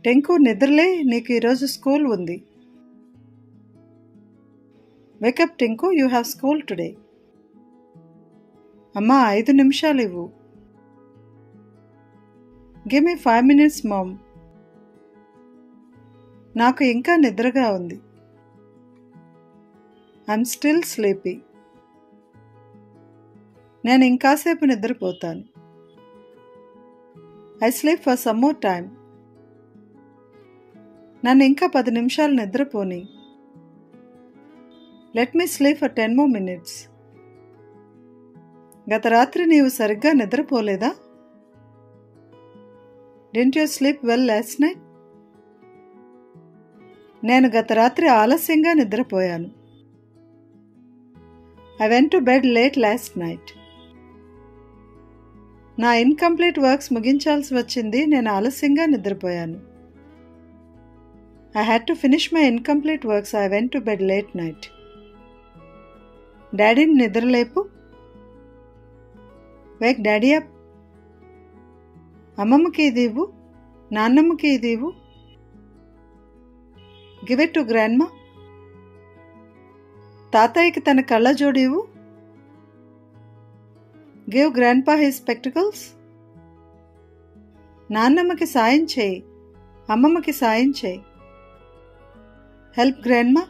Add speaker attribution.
Speaker 1: టెంకు నిద్రలే, నీకు ఈరోజు స్కూల్ ఉంది. Wake up Tinku, you have school today. అమ్మా 5 నిమిషాలు ఇవ్వు. Give me 5 minutes mom. నాకు ఇంకా నిద్రగా ఉంది. I'm still sleepy. నేను ఇంకాసేపు నిద్రపోతాను. I sleep for some more time. నన్ను ఇంకా 10 నిమిషాలు నిద్రపోని. Let me sleep for 10 more minutes. గత రాత్రి నీవు సరిగ్గా నిద్రపోలేదా? Didn't you sleep well last night? నేను గత రాత్రి ఆలస్యంగా నిద్రపోయాను. I went to bed late last night. నా ఇన్కంప్లీట్ వర్క్స్ ముగించాల్సి వచ్చింది, నేను ఆలస్యంగా నిద్రపోయాను. I had to finish my incomplete works. I went to bed late night. డాడీని నిద్రలేపు. Wake daddy up. అమ్మమ్మకి ఇది ఇవ్వు, నాన్నమ్మకి ఇది ఇవ్వు. Give it to grandma. తాతయ్యకి తన కళ్ళజోడు ఇవ్వు. Give grandpa his spectacles. నాన్నమ్మకి సాయం చేయి, అమ్మమ్మకి సాయం చేయి. Help grandma.